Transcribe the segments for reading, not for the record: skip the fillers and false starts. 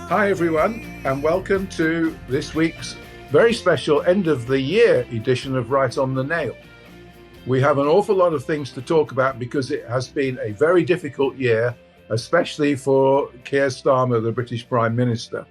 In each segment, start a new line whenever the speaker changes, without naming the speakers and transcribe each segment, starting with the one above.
Hi, everyone, and welcome to this week's very special end of the year edition of Right on the Nail. We have an awful lot of things to talk about because it has been a very difficult year, especially for Keir Starmer, the British Prime Minister.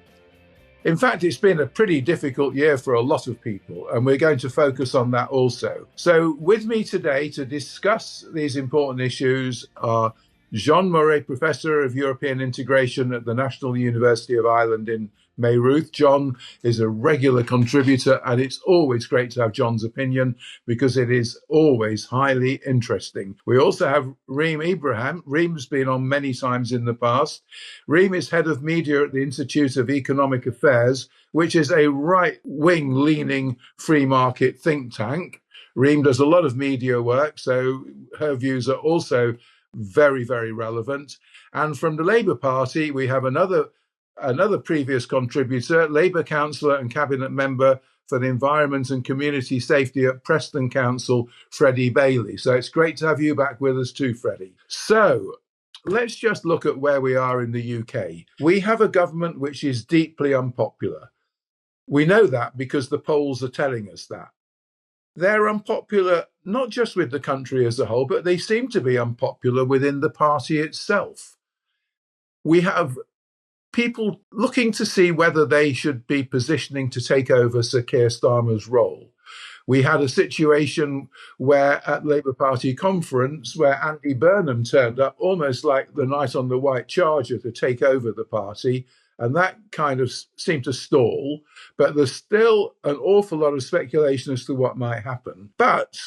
In fact, it's been a pretty difficult year for a lot of people, and we're going to focus on that also. So with me today to discuss these important issues are Jean-Monnet, Professor of European Integration at the National University of Ireland in Maynooth. John is a regular contributor, and it's always great to have John's opinion because it is always highly interesting. We also have Reem Ibrahim. Reem's been on many times in the past. Reem is head of media at the Institute of Economic Affairs, which is a right-wing leaning free market think tank. Reem does a lot of media work, so her views are also very, very relevant. And from the Labour Party, we have another previous contributor, Labour councillor and cabinet member for the Environment and Community Safety at Preston Council, Freddie Bailey. So it's great to have you back with us too, Freddie. So let's just look at where we are in the UK. We have a government which is deeply unpopular. We know that because the polls are telling us that. They're unpopular not just with the country as a whole, but they seem to be unpopular within the party itself. We have people looking to see whether they should be positioning to take over Sir Keir Starmer's role. We had a situation where at Labour Party conference where Andy Burnham turned up almost like the knight on the white charger to take over the party. And that kind of seemed to stall. But there's still an awful lot of speculation as to what might happen. But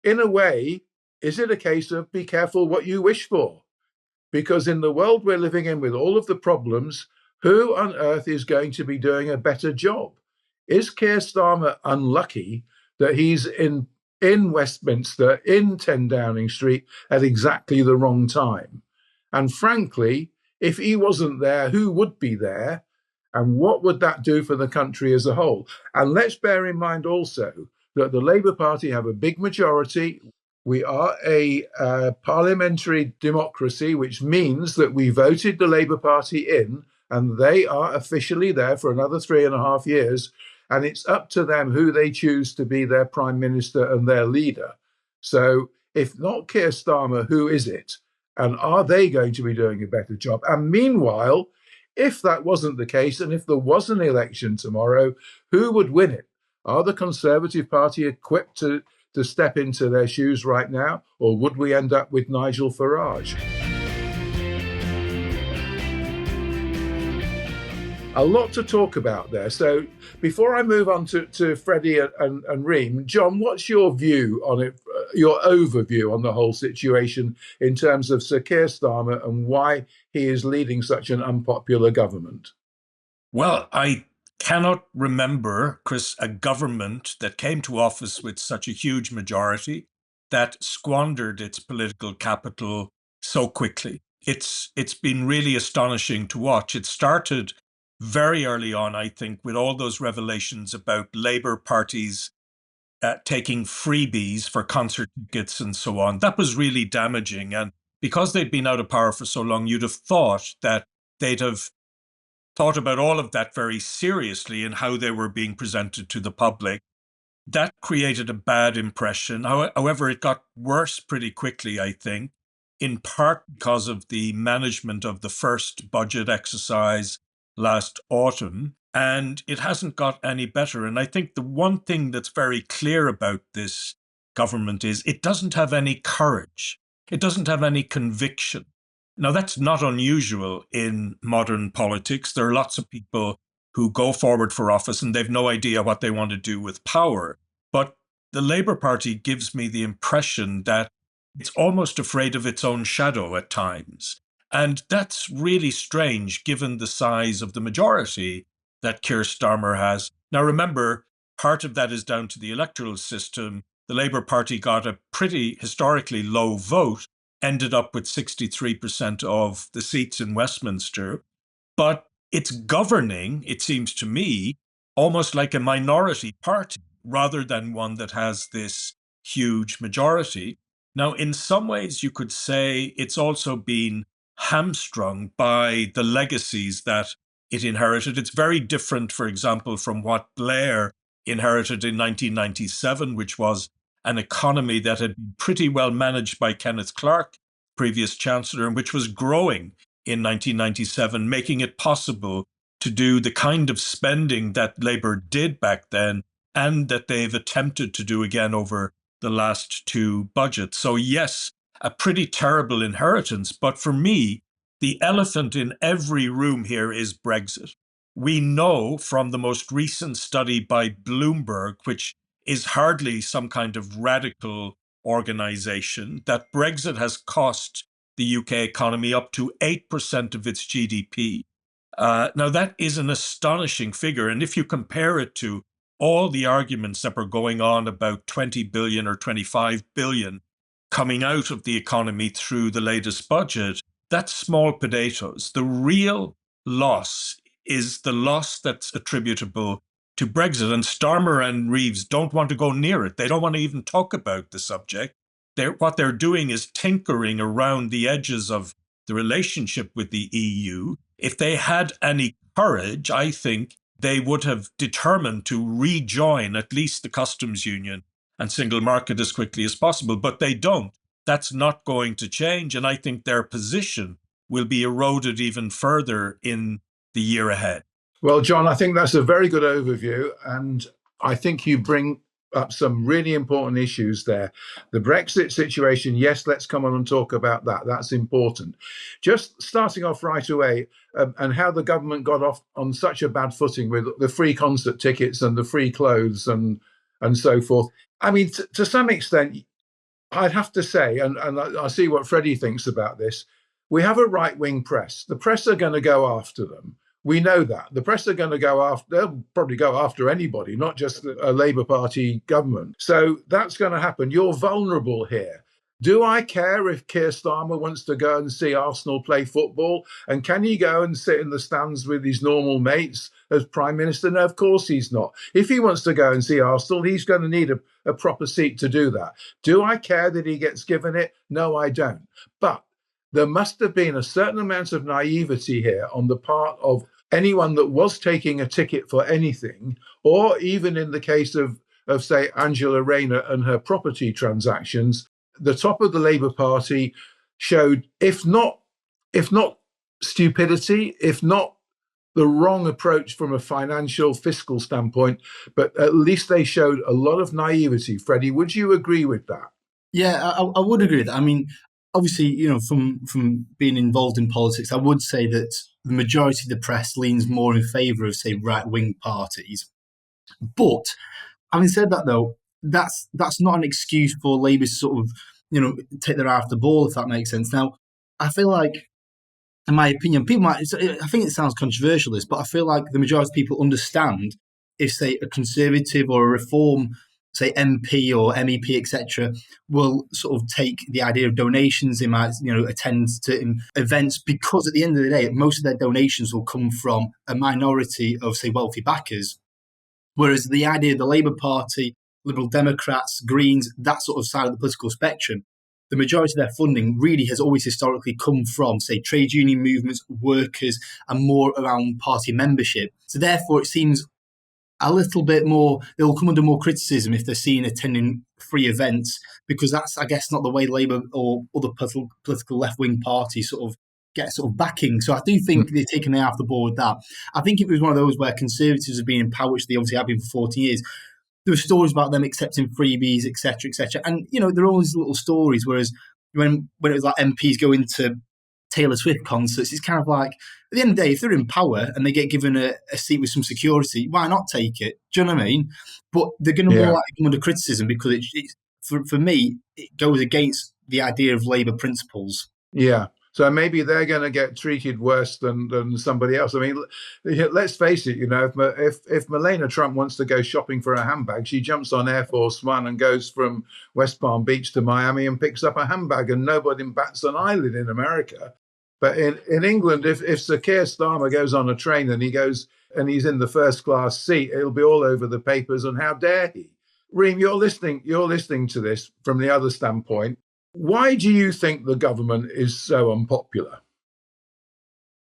in a way, is it a case of be careful what you wish for? Because in the world we're living in with all of the problems, who on earth is going to be doing a better job? Is Keir Starmer unlucky that he's in Westminster, in 10 Downing Street at exactly the wrong time? And frankly, if he wasn't there, who would be there? And what would that do for the country as a whole? And let's bear in mind also that the Labour Party have a big majority. We are a parliamentary democracy, which means that we voted the Labour Party in, and they are officially there for another 3.5 years. And it's up to them who they choose to be their Prime Minister and their leader. So if not Keir Starmer, who is it? And are they going to be doing a better job? And meanwhile, if that wasn't the case, and if there was an election tomorrow, who would win it? Are the Conservative Party equipped to step into their shoes right now? Or would we end up with Nigel Farage? A lot to talk about there. So before I move on to Freddie and Reem, John, what's your view on it, your overview on the whole situation in terms of Sir Keir Starmer and why he is leading such an unpopular government?
Well, I cannot remember, Chris, a government that came to office with such a huge majority that squandered its political capital so quickly. It's been really astonishing to watch. It started very early on, I think, with all those revelations about Labour parties taking freebies for concert tickets and so on. That was really damaging. And because they'd been out of power for so long, you'd have thought that they'd have thought about all of that very seriously and how they were being presented to the public. That created a bad impression. However, it got worse pretty quickly, I think, in part because of the management of the first budget exercise last autumn, and it hasn't got any better. And I think the one thing that's very clear about this government is it doesn't have any courage. It doesn't have any conviction. Now, that's not unusual in modern politics. There are lots of people who go forward for office and they've no idea what they want to do with power. But the Labour Party gives me the impression that it's almost afraid of its own shadow at times. And that's really strange given the size of the majority that Keir Starmer has. Now, remember, part of that is down to the electoral system. The Labour Party got a pretty historically low vote, ended up with 63% of the seats in Westminster. But it's governing, it seems to me, almost like a minority party rather than one that has this huge majority. Now, in some ways, you could say it's also been hamstrung by the legacies that it inherited. It's very different, for example, from what Blair inherited in 1997, which was an economy that had been pretty well managed by Kenneth Clarke, previous Chancellor, and which was growing in 1997, making it possible to do the kind of spending that Labour did back then and that they've attempted to do again over the last two budgets. So yes, a pretty terrible inheritance. But for me, the elephant in every room here is Brexit. We know from the most recent study by Bloomberg, which is hardly some kind of radical organization, that Brexit has cost the UK economy up to 8% of its GDP. Now, that is an astonishing figure. And if you compare it to all the arguments that were going on about 20 billion or 25 billion coming out of the economy through the latest budget, that's small potatoes. The real loss is the loss that's attributable to Brexit. And Starmer and Reeves don't want to go near it. They don't want to even talk about the subject. What they're doing is tinkering around the edges of the relationship with the EU. If they had any courage, I think they would have determined to rejoin at least the customs union and single market as quickly as possible, but they don't. That's not going to change, and I think their position will be eroded even further in the year ahead.
Well, John, I think that's a very good overview, and I think you bring up some really important issues there. The Brexit situation, yes, let's come on and talk about that. That's important. Just starting off right away, and how the government got off on such a bad footing with the free concert tickets and the free clothes and so forth. I mean, to some extent, I'd have to say, and I see what Freddie thinks about this, we have a right-wing press. The press are going to go after them. We know that. The press are going to go after, they'll probably go after anybody, not just a Labour Party government. So that's going to happen. You're vulnerable here. Do I care if Keir Starmer wants to go and see Arsenal play football? And can he go and sit in the stands with his normal mates as Prime Minister? No, of course he's not. If he wants to go and see Arsenal, he's going to need a proper seat to do that. Do I care that he gets given it? No, I don't. But there must have been a certain amount of naivety here on the part of anyone that was taking a ticket for anything, or even in the case of say, Angela Rayner and her property transactions, the top of the Labour Party showed, if not stupidity, if not the wrong approach from a financial fiscal standpoint, but at least they showed a lot of naivety. Freddie, would you agree with that?
Yeah, I would agree with that. I mean, obviously, from being involved in politics, I would say that the majority of the press leans more in favour of, say, right-wing parties. But having said that, though, that's not an excuse for Labour to sort of, take their eye off the ball, if that makes sense. Now, I feel like, in my opinion, I think it sounds controversial, this, but I feel like the majority of people understand if, say, a Conservative or a Reform, say, MP or MEP, etc., will sort of take the idea of donations. They might, attend to events, because at the end of the day, most of their donations will come from a minority of, say, wealthy backers. Whereas the idea of the Labour Party, Liberal Democrats, Greens, that sort of side of the political spectrum, the majority of their funding really has always historically come from, say, trade union movements, workers, and more around party membership. So therefore, it seems a little bit more, they'll come under more criticism if they're seen attending free events, because that's, I guess, not the way Labour or other political left-wing parties sort of get sort of backing. So I do think they're taking the eye off the ball with that. I think it was one of those where Conservatives have been in power, which they obviously have been for 40 years. There were stories about them accepting freebies, etc., etc. And, there are all these little stories, whereas when it was like MPs going to Taylor Swift concerts, it's kind of like, at the end of the day, if they're in power and they get given a seat with some security, why not take it? Do you know what I mean? But they're going to more likely come under criticism because for me, it goes against the idea of Labour principles.
Yeah. So maybe they're going to get treated worse than somebody else. I mean, let's face it, if Melania Trump wants to go shopping for a handbag, she jumps on Air Force One and goes from West Palm Beach to Miami and picks up a handbag, and nobody bats an eyelid in America. But in England, if Sir Keir Starmer goes on a train and he's in the first class seat, it'll be all over the papers, and how dare he? Reem, you're listening to this from the other standpoint. Why do you think the government is so unpopular?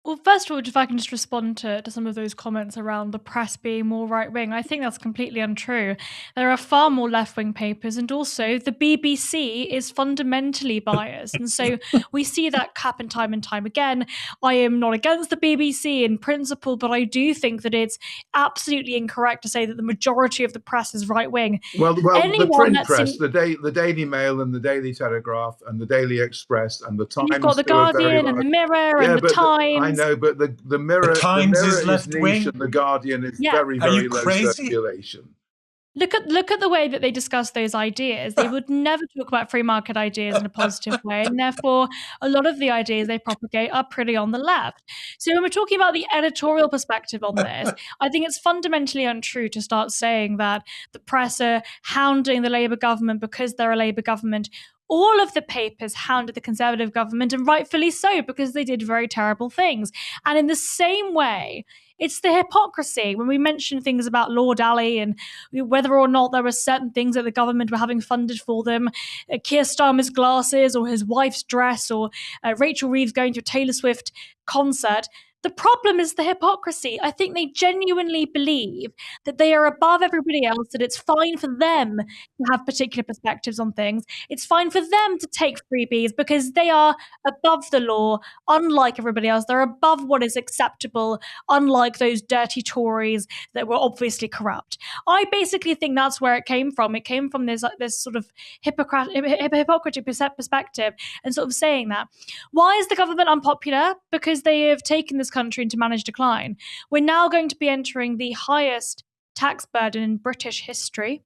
Well, first of all, if I can just respond to some of those comments around the press being more right-wing, I think that's completely untrue. There are far more left-wing papers, and also the BBC is fundamentally biased. And so we see that happen time and time again. I am not against the BBC in principle, but I do think that it's absolutely incorrect to say that the majority of the press is right-wing.
Well, the
Anyone
print
that's
press, the Daily Mail and the Daily Telegraph and the Daily Express and the
You've
Times,
got the
who are very
Guardian and the
large.
Mirror
Yeah,
and the
but I
Times.
know, but the
The
Mirror
Times is
is
left
niche,
wing.
and the Guardian is
Yeah.
very,
Are
very
you
low
crazy?
circulation.
Look at the way that they discuss those ideas. They would never talk about free market ideas in a positive way, and therefore a lot of the ideas they propagate are pretty on the left. So when we're talking about the editorial perspective on this, I think it's fundamentally untrue to start saying that the press are hounding the Labour government because they're a Labour government. All of the papers hounded the Conservative government, and rightfully so, because they did very terrible things. And in the same way, it's the hypocrisy when we mention things about Lord Ali and whether or not there were certain things that the government were having funded for them, Keir Starmer's glasses or his wife's dress or Rachel Reeves going to a Taylor Swift concert. The problem is the hypocrisy. I think they genuinely believe that they are above everybody else, that it's fine for them to have particular perspectives on things. It's fine for them to take freebies because they are above the law, unlike everybody else. They're above what is acceptable, unlike those dirty Tories that were obviously corrupt. I basically think that's where it came from. It came from this sort of hypocritical perspective and sort of saying that. Why is the government unpopular? Because they have taken this country into managed decline. We're now going to be entering the highest tax burden in British history.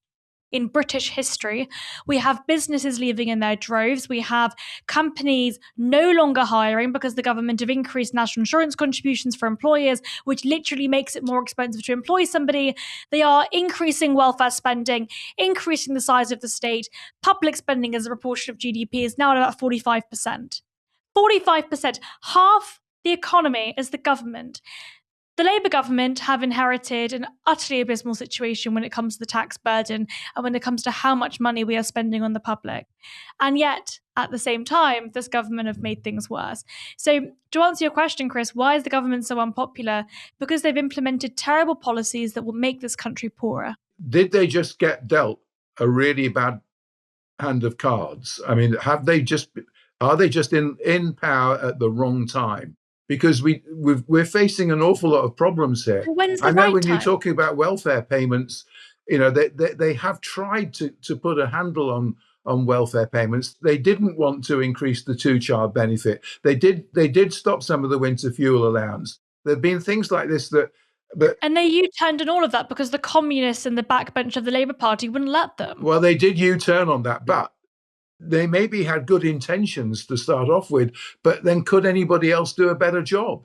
We have businesses leaving in their droves. We have companies no longer hiring because the government have increased national insurance contributions for employers, which literally makes it more expensive to employ somebody. They are increasing welfare spending, increasing the size of the state. Public spending as a proportion of GDP is now at about 45%. 45%, half the economy is the government. The Labour government have inherited an utterly abysmal situation when it comes to the tax burden and when it comes to how much money we are spending on the public. And yet, at the same time, this government have made things worse. So to answer your question, Chris, why is the government so unpopular? Because they've implemented terrible policies that will make this country poorer.
Did they just get dealt a really bad hand of cards? I mean, are they just in power at the wrong time? Because we're facing an awful lot of problems here.
Well, when's the
I know
right
when
time?
you're talking about welfare payments, they have tried to put a handle on welfare payments. They didn't want to increase the two-child benefit. They did stop some of the winter fuel allowance. There have been things like this that.
And they U-turned on all of that because the communists and the backbench of the Labour Party wouldn't let them.
Well, they did U-turn on that, but they maybe had good intentions to start off with, but then could anybody else do a better job?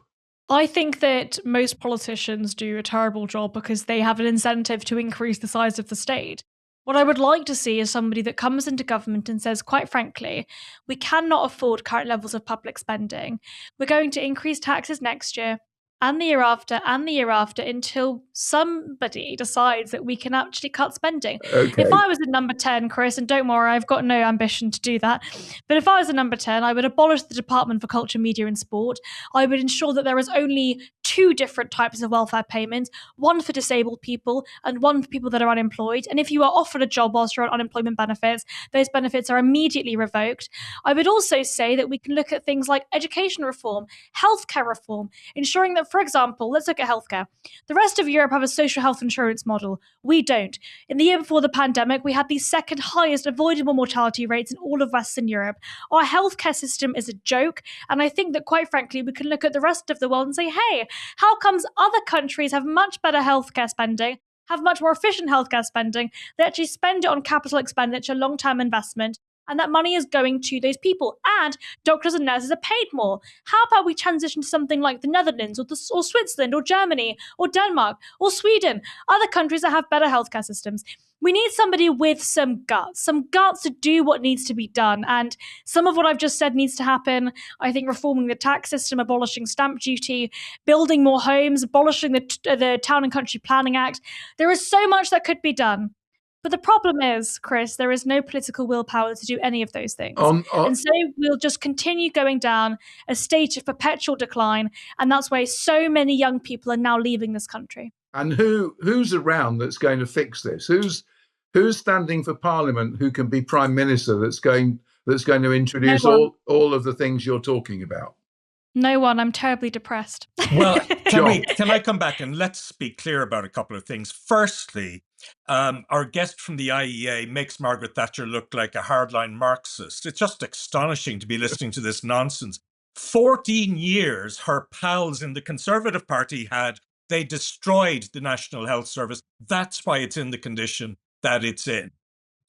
I think that most politicians do a terrible job because they have an incentive to increase the size of the state. What I would like to see is somebody that comes into government and says, quite frankly, we cannot afford current levels of public spending. We're going to increase taxes next year and the year after until somebody decides that we can actually cut spending.
Okay.
If I was at number 10, Chris, and don't worry, I've got no ambition to do that, but if I was at number 10, I would abolish the Department for Culture, Media and Sport. I would ensure that there is only 2 different types of welfare payments, one for disabled people and one for people that are unemployed. And if you are offered a job whilst you're on unemployment benefits, those benefits are immediately revoked. I would also say that we can look at things like education reform, healthcare reform, ensuring that, for example, let's look at healthcare. The rest of Europe have a social health insurance model. We don't. In the year before the pandemic, we had the second highest avoidable mortality rates in all of Western Europe. Our healthcare system is a joke, and I think that, quite frankly, we can look at the rest of the world and say, hey, how comes other countries have much better healthcare spending, have much more efficient healthcare spending, they actually spend it on capital expenditure, long-term investment, and that money is going to those people. And doctors and nurses are paid more. How about we transition to something like the Netherlands or Switzerland or Germany or Denmark or Sweden, other countries that have better healthcare systems? We need somebody with some guts to do what needs to be done. And some of what I've just said needs to happen. I think reforming the tax system, abolishing stamp duty, building more homes, abolishing the Town and Country Planning Act. There is so much that could be done. But the problem is, Chris, there is no political willpower to do any of those things. And so we'll just continue going down a state of perpetual decline. And that's why so many young people are now leaving this country.
And who's around that's going to fix this? Who's standing for Parliament who can be Prime Minister that's going to introduce all of the things you're talking about?
No one. I'm terribly depressed.
Well, can I come back and let's be clear about a couple of things. Firstly, our guest from the IEA makes Margaret Thatcher look like a hardline Marxist. It's just astonishing to be listening to this nonsense. 14 years her pals in the Conservative Party they destroyed the National Health Service. That's why it's in the condition that it's in.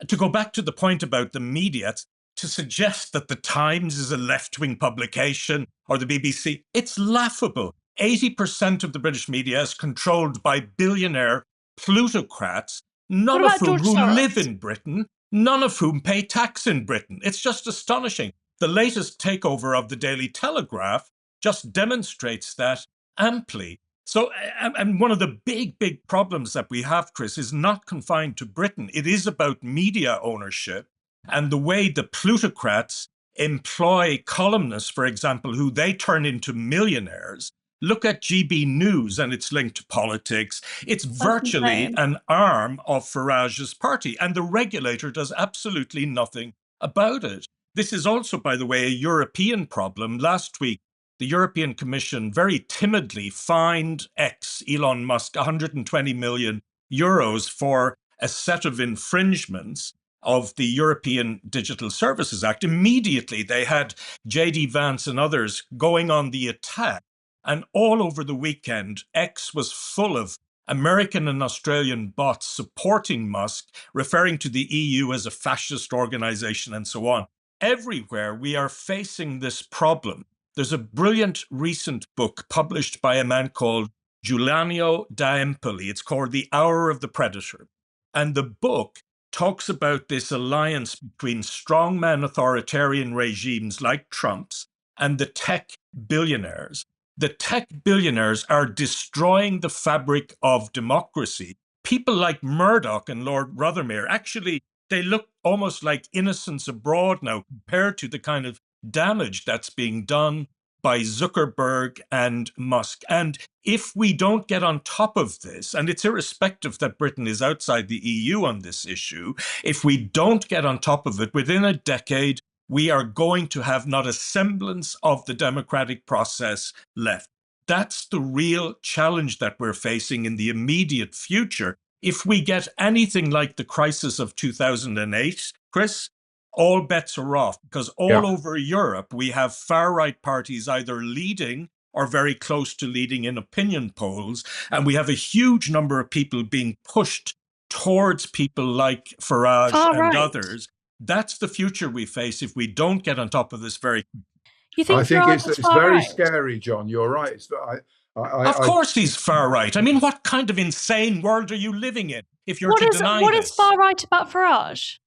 To go back to the point about the media, to suggest that the Times is a left-wing publication or the BBC, it's laughable. 80% of the British media is controlled by billionaire plutocrats, none of whom live in Britain, none of whom pay tax in Britain. It's just astonishing. The latest takeover of the Daily Telegraph just demonstrates that amply. So, and one of the big problems that we have, Chris, is not confined to Britain. It is about media ownership and the way the plutocrats employ columnists, for example, who they turn into millionaires. Look at GB News and its link to politics. It's virtually an arm of Farage's party, and the regulator does absolutely nothing about it. This is also, by the way, a European problem. Last week, the European Commission very timidly fined Elon Musk 120 million euros for a set of infringements of the European Digital Services Act. Immediately, they had J.D. Vance and others going on the attack. And all over the weekend, X was full of American and Australian bots supporting Musk, referring to the EU as a fascist organization and so on. Everywhere we are facing this problem. There's a brilliant recent book published by a man called Giuliano D'Empoli. It's called The Hour of the Predator. And the book talks about this alliance between strongman authoritarian regimes like Trump's and the tech billionaires. The tech billionaires are destroying the fabric of democracy. People like Murdoch and Lord Rothermere, actually, they look almost like innocents abroad now compared to the kind of damage that's being done by Zuckerberg and Musk. And if we don't get on top of this, and it's irrespective that Britain is outside the EU on this issue, if we don't get on top of it, within a decade, we are going to have not a semblance of the democratic process left. That's the real challenge that we're facing in the immediate future. If we get anything like the crisis of 2008, Chris, all bets are off, because all over Europe, we have far-right parties either leading or very close to leading in opinion polls. And we have a huge number of people being pushed towards people like Farage and others. That's the future we face if we don't get on top of this very quickly.
I think it's very scary, John. You're right.
Of course he's far right. I mean, what kind of insane world are you living in if you're to deny this?
What is far right about Farage?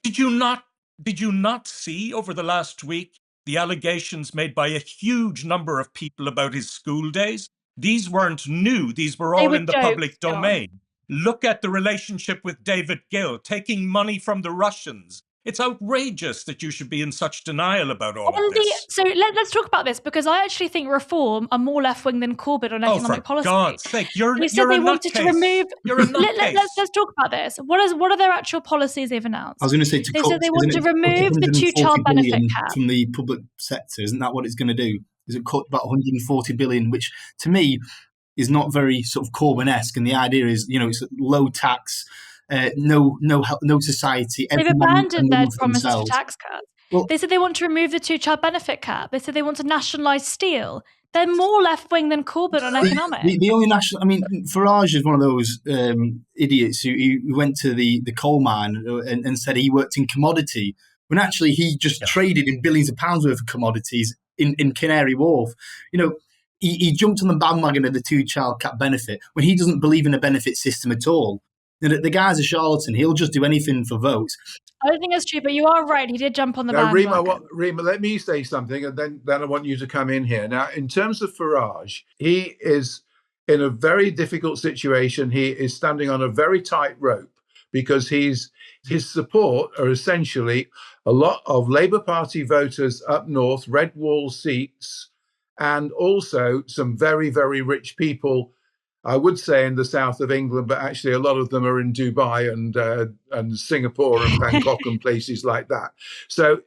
Did you not see over the last week the allegations made by a huge number of people about his school days? These weren't new. These were all in the public domain. Look at the relationship with David Gill, taking money from the Russians. It's outrageous that you should be in such denial about all of this.
So let's talk about this, because I actually think Reform are more left-wing than Corbyn on economic policy.
For God's sake, you're a
nutcase.
You're a nutcase.
Let's talk about this. What are their actual policies they've announced?
I was going to say,
they said they want to remove the two-child benefit cap
from the public sector. Isn't that what it's going to do? Is it cut about 140 billion, which to me is not very sort of Corbyn-esque. And the idea is, it's low tax. No society.
They've abandoned their promises for tax cuts. Well, they said they want to remove the two-child benefit cap. They said they want to nationalise steel. They're more left-wing than Corbyn on economics.
The only Farage is one of those idiots who went to the coal mine and said he worked in commodity, when actually he just traded in billions of pounds worth of commodities in Canary Wharf. He jumped on the bandwagon of the two-child cap benefit when he doesn't believe in a benefit system at all. The guy's a charlatan. He'll just do anything for votes.
I don't think that's true, but you are right. He did jump on the bandwagon.
Reem, let me say something, and then I want you to come in here. Now, in terms of Farage, he is in a very difficult situation. He is standing on a very tight rope because his support are essentially a lot of Labour Party voters up north, red wall seats, and also some very, very rich people, I would say in the south of England, but actually a lot of them are in Dubai and Singapore and Bangkok and places like that. So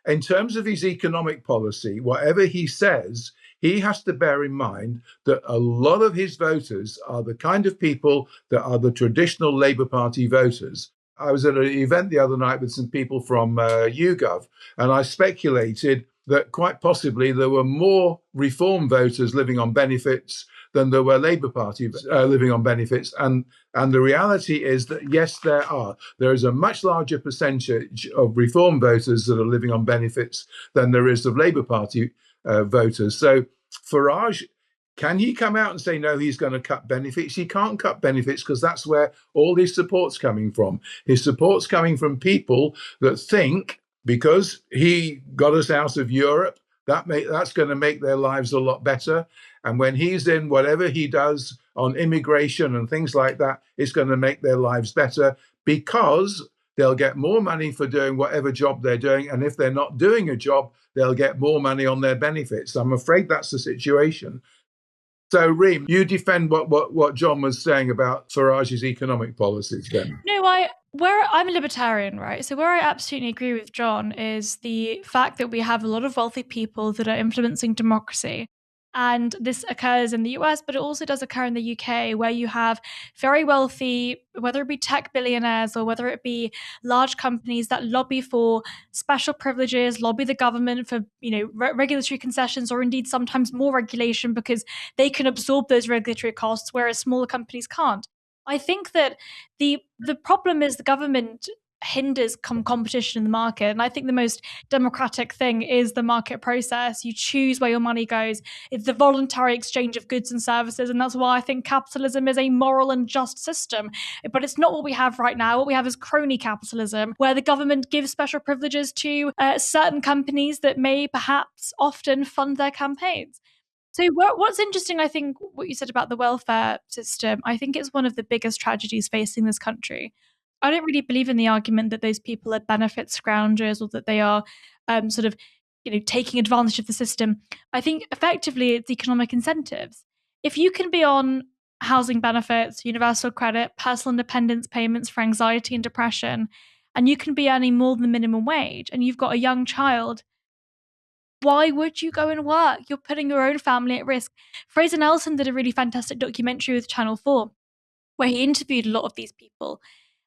in terms of his economic policy, whatever he says, he has to bear in mind that a lot of his voters are the kind of people that are the traditional Labour Party voters. I was at an event the other night with some people from YouGov, and I speculated that quite possibly there were more Reform voters living on benefits than there were Labour Party living on benefits. And the reality is that, yes, there are. There is a much larger percentage of Reform voters that are living on benefits than there is of Labour Party voters. So Farage, can he come out and say, no, he's going to cut benefits? He can't cut benefits because that's where all his support's coming from. His support's coming from people that think because he got us out of Europe, that's going to make their lives a lot better. And when he's in whatever he does on immigration and things like that, it's going to make their lives better because they'll get more money for doing whatever job they're doing. And if they're not doing a job, they'll get more money on their benefits. I'm afraid that's the situation. So, Reem, you defend what John was saying about Farage's economic policies then?
No, I'm a libertarian, right? So where I absolutely agree with John is the fact that we have a lot of wealthy people that are influencing democracy. And this occurs in the US, but it also does occur in the UK, where you have very wealthy, whether it be tech billionaires or whether it be large companies that lobby for special privileges, lobby the government for, regulatory concessions, or indeed sometimes more regulation because they can absorb those regulatory costs, whereas smaller companies can't. I think that the problem is the government hinders competition in the market. And I think the most democratic thing is the market process. You choose where your money goes. It's the voluntary exchange of goods and services. And that's why I think capitalism is a moral and just system. But it's not what we have right now. What we have is crony capitalism, where the government gives special privileges to certain companies that may perhaps often fund their campaigns. So what's interesting, I think, what you said about the welfare system, I think it's one of the biggest tragedies facing this country. I don't really believe in the argument that those people are benefit scroungers or that they are taking advantage of the system. I think effectively it's economic incentives. If you can be on housing benefits, universal credit, personal independence payments for anxiety and depression, and you can be earning more than the minimum wage, and you've got a young child, why would you go and work? You're putting your own family at risk. Fraser Nelson did a really fantastic documentary with Channel 4 where he interviewed a lot of these people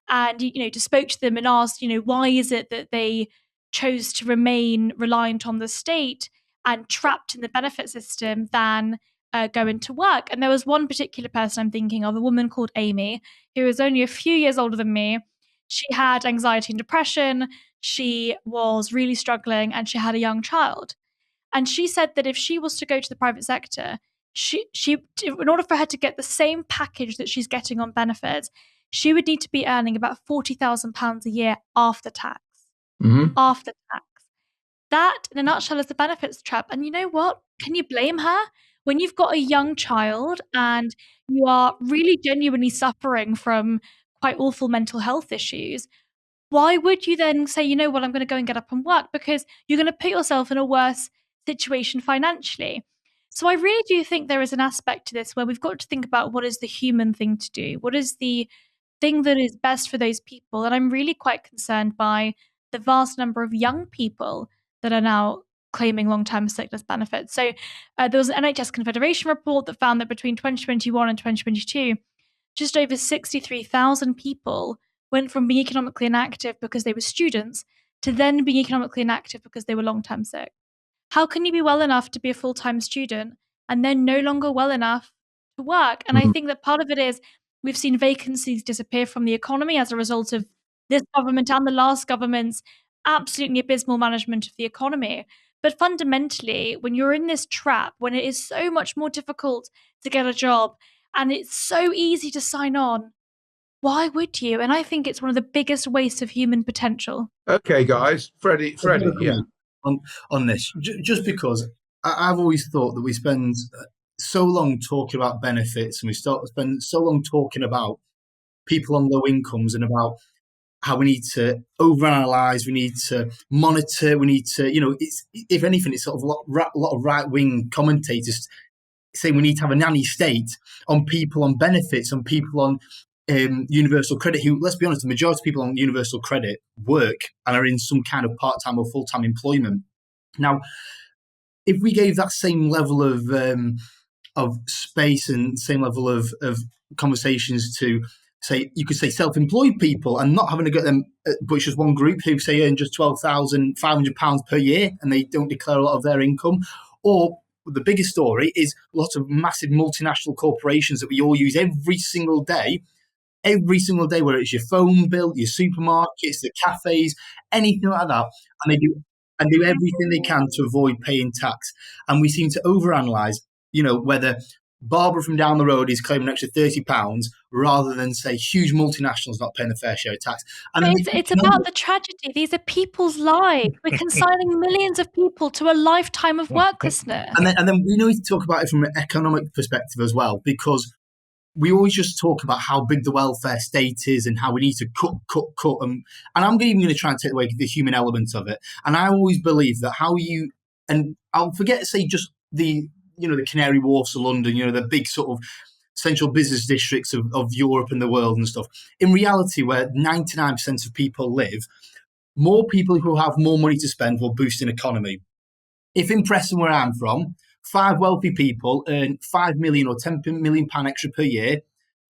and, just spoke to them and asked, why is it that they chose to remain reliant on the state and trapped in the benefit system than go into work? And there was one particular person I'm thinking of, a woman called Amy, who was only a few years older than me. She had anxiety and depression. She was really struggling and she had a young child. And she said that if she was to go to the private sector, she in order for her to get the same package that she's getting on benefits, she would need to be earning about £40,000 a year after tax.
Mm-hmm.
After tax. That, in a nutshell, is the benefits trap. And you know what? Can you blame her? When you've got a young child and you are really genuinely suffering from quite awful mental health issues, why would you then say, I'm going to go and get up and work? Because you're going to put yourself in a worse situation financially. So I really do think there is an aspect to this where we've got to think about what is the human thing to do? What is the thing that is best for those people? And I'm really quite concerned by the vast number of young people that are now claiming long-term sickness benefits. So there was an NHS Confederation report that found that between 2021 and 2022, just over 63,000 people went from being economically inactive because they were students to then being economically inactive because they were long-term sick. How can you be well enough to be a full-time student and then no longer well enough to work? And I think that part of it is we've seen vacancies disappear from the economy as a result of this government and the last government's absolutely abysmal management of the economy. But fundamentally, when you're in this trap, when it is so much more difficult to get a job and it's so easy to sign on, why would you? And I think it's one of the biggest wastes of human potential.
Okay, guys. Freddie, yeah.
On this, just because I've always thought that we spend so long talking about benefits and we spend so long talking about people on low incomes and about how we need to overanalyze, we need to monitor, we need to, if anything, it's sort of a lot of right-wing commentators saying we need to have a nanny state on people on benefits, on people on universal credit, who, let's be honest, the majority of people on universal credit work and are in some kind of part-time or full-time employment. Now, if we gave that same level of space and same level of conversations to, say, you could say self-employed people, and not having to get them, but it's just one group who say earn just £12,500 per year and they don't declare a lot of their income. Or the biggest story is lots of massive multinational corporations that we all use every single day, whether it's your phone bill, your supermarkets, the cafes, anything like that, and they do everything they can to avoid paying tax. And we seem to overanalyze, whether Barbara from down the road is claiming an extra £30 rather than, say, huge multinationals not paying a fair share of tax. And
it's about the tragedy. These are people's lives. We're consigning millions of people to a lifetime of worklessness.
And then we need to talk about it from an economic perspective as well, because we always just talk about how big the welfare state is and how we need to cut. And I'm even going to try and take away the human element of it. And I always believe that and I'll forget, say, just the Canary Wharfs of London, the big sort of central business districts of Europe and the world and stuff. In reality, where 99% of people live, more people who have more money to spend will boost an economy. If in Preston, where I'm from, 5 wealthy people earn £5 million or £10 million extra per year,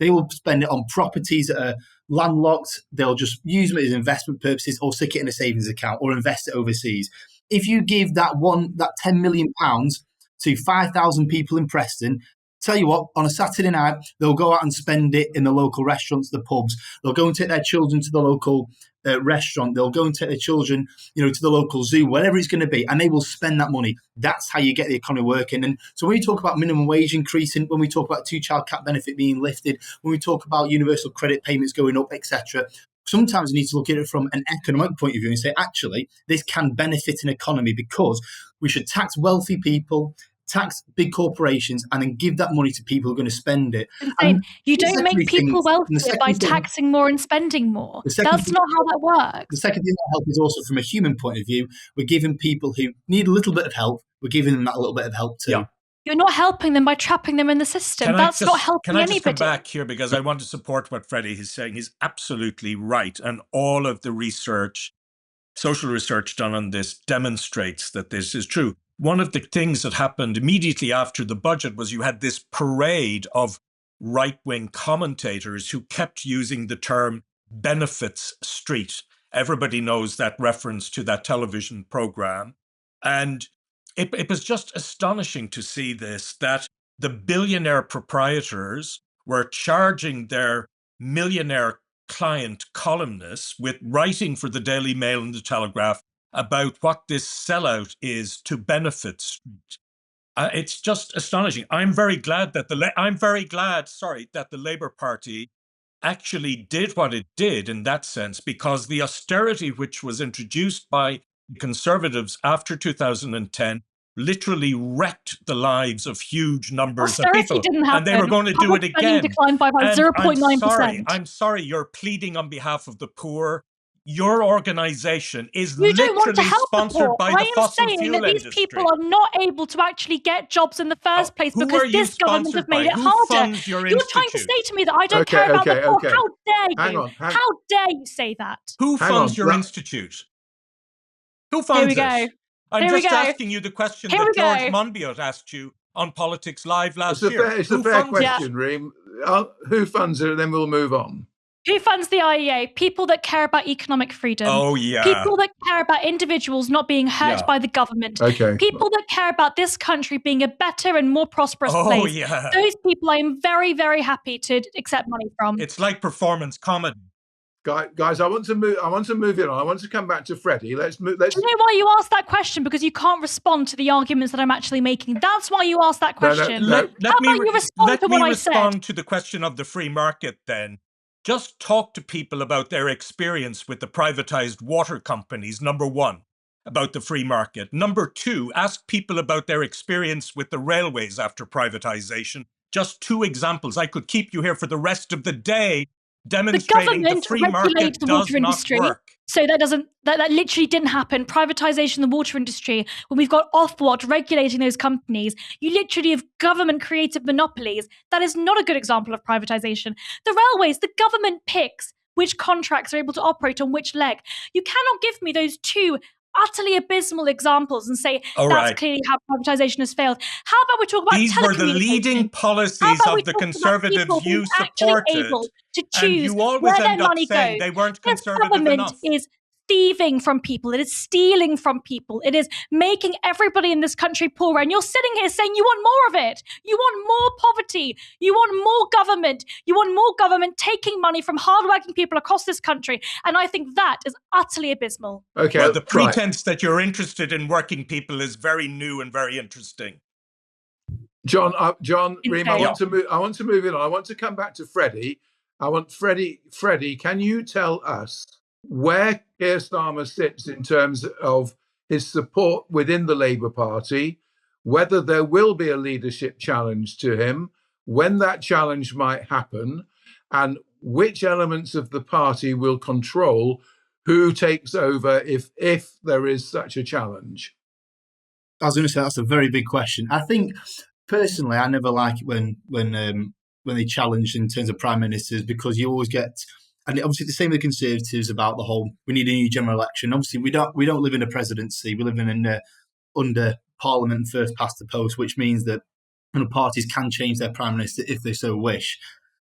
they will spend it on properties that are landlocked. They'll just use them as investment purposes or stick it in a savings account or invest it overseas. If you give that £10 million to 5,000 people in Preston, tell you what, on a Saturday night, they'll go out and spend it in the local restaurants, the pubs. They'll go and take their children to the local restaurant. They'll go and take their children, to the local zoo, whatever it's going to be, and they will spend that money. That's how you get the economy working. And so when we talk about minimum wage increasing, when we talk about 2-child cap benefit being lifted, when we talk about universal credit payments going up, etc., sometimes we need to look at it from an economic point of view and say, actually, this can benefit an economy because we should tax wealthy people, tax big corporations, and then give that money to people who are going to spend it.
You don't make people wealthier by taxing more and spending more. That's not how that works.
The second thing that helps is also from a human point of view. We're giving people who need a little bit of help, we're giving them that little bit of help too.
Yeah.
You're not helping them by trapping them in the system. That's not helping anybody.
Can I just come back here, because I want to support what Freddie is saying. He's absolutely right. And all of the research, social research done on this, demonstrates that this is true. One of the things that happened immediately after the budget was you had this parade of right-wing commentators who kept using the term benefits street. Everybody knows that reference to that television program. And it was just astonishing to see this, that the billionaire proprietors were charging their millionaire client columnists with writing for the Daily Mail and the Telegraph about what this sellout is to benefit street. It's just astonishing. I'm very glad that the Labour Party actually did what it did in that sense, because the austerity which was introduced by the Conservatives after 2010 literally wrecked the lives of huge numbers of people.
Didn't happen.
And they were going to do it again.
Declined by about 0.9%.
I'm sorry, you're pleading on behalf of the poor. Your organization is
you don't want to
literally
help
sponsored by the fossil
fuel industry. I am saying that these people are not able to actually get jobs in the first place because this government has made it harder. You're trying to say to me that I don't care about the poor. How dare you? How dare you say that?
Who funds your institute? Who funds it? I'm just asking you the question that George Monbiot asked you on Politics Live last year.
It's a fair question, Reem. Who funds it? And then we'll move on.
Who funds the IEA? People that care about economic freedom.
Oh, yeah.
People that care about individuals not being hurt by the government.
Okay.
People that care about this country being a better and more prosperous place.
Oh, yeah.
Those people I am very, very happy to accept money from.
It's like performance comedy.
Guys, I want to move it on. I want to come back to Freddie. Let's move.
Do you know why you asked that question? Because you can't respond to the arguments that I'm actually making. That's why you asked that question.
Let me
respond
to the question of the free market then. Just talk to people about their experience with the privatized water companies, number one, about the free market. Number two, ask people about their experience with the railways after privatization. Just two examples. I could keep you here for the rest of the day demonstrating the free market
regulates the
does
water
not
industry.
work.
So that literally didn't happen. Privatization of the water industry, when we've got Ofwat regulating those companies, you literally have government-created monopolies. That is not a good example of privatization. The railways, the government picks which contracts are able to operate on which leg. You cannot give me those two utterly abysmal examples and say that's clearly how privatization has failed. How about we talk about
These were the leading policies of the Conservatives you supported,
able to choose
and you always
where
end
their
up
money
saying
goes.
they weren't
This
conservative
government
enough.
is thieving from people. It is stealing from people. It is making everybody in this country poorer. And you're sitting here saying you want more of it. You want more poverty. You want more government. You want more government taking money from hardworking people across this country. And I think that is utterly abysmal.
Okay.
Well, the pretense that you're interested in working people is very new and very interesting.
John, Reem, I want to move in on. I want to come back to Freddie. Freddie, can you tell us where Keir Starmer sits in terms of his support within the Labour Party, whether there will be a leadership challenge to him, when that challenge might happen, and which elements of the party will control who takes over if there is such a challenge?
I was going to say that's a very big question. I think personally, I never like it when they challenge in terms of prime ministers, because you always get, and obviously the same with the Conservatives about the whole we need a new general election. Obviously, we don't live in a presidency. We live in under Parliament first past the post, which means that parties can change their prime minister if they so wish.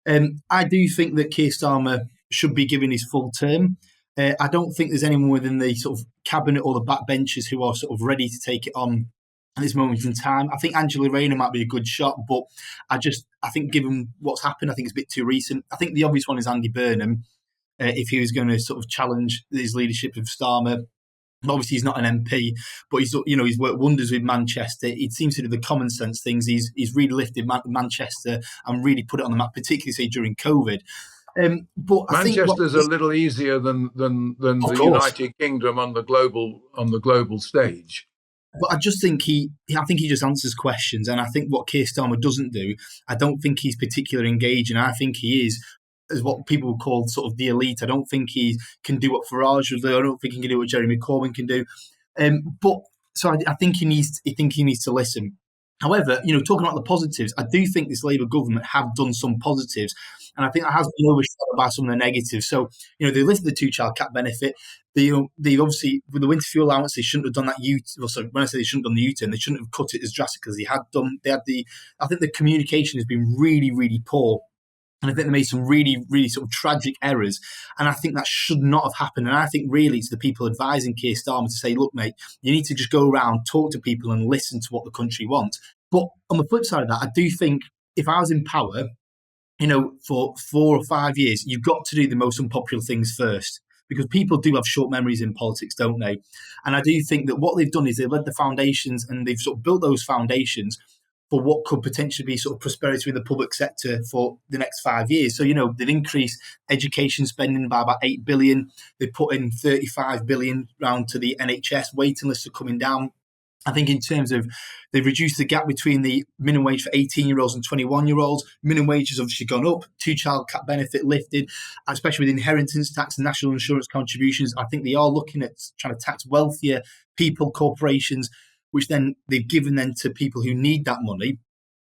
I do think that Keir Starmer should be given his full term. I don't think there's anyone within the sort of cabinet or the backbenchers who are sort of ready to take it on at this moment in time. I think Angela Rayner might be a good shot, but I think given what's happened, I think it's a bit too recent. I think the obvious one is Andy Burnham, if he was going to sort of challenge his leadership of Starmer. Obviously, he's not an MP, but he's worked wonders with Manchester. It seems to do the common sense things. He's really lifted Manchester and really put it on the map, particularly say during COVID. But
Manchester's a little easier than the United Kingdom on the global stage.
But I just think he just answers questions, and I think what Keir Starmer doesn't do, I don't think he's particularly engaging. I think he is what people would call sort of the elite. I don't think he can do what Farage will do. I don't think he can do what Jeremy Corbyn can do. I think he needs to listen. However, talking about the positives, I do think this Labour government have done some positives, and I think that has been overshadowed by some of the negatives. So, they lifted the two-child cap benefit. They obviously, with the winter fuel allowance, they shouldn't have done that when I say they shouldn't have done the U-turn, they shouldn't have cut it as drastic as they had done. I think the communication has been really, really poor. And I think they made some really, really sort of tragic errors. And I think that should not have happened. And I think really it's the people advising Keir Starmer to say, look, mate, you need to just go around, talk to people and listen to what the country wants. But on the flip side of that, I do think if I was in power, for 4 or 5 years, you've got to do the most unpopular things first. Because people do have short memories in politics, don't they? And I do think that what they've done is they've led the foundations and they've sort of built those foundations for what could potentially be sort of prosperity in the public sector for the next 5 years. So, they've increased education spending by about 8 billion. They put in 35 billion round to the NHS. Waiting lists are coming down. I think in terms of, they've reduced the gap between the minimum wage for 18-year-olds and 21-year-olds. Minimum wage has obviously gone up. Two-child cap benefit lifted, especially with inheritance tax and national insurance contributions. I think they are looking at trying to tax wealthier people, corporations, which then they've given then to people who need that money.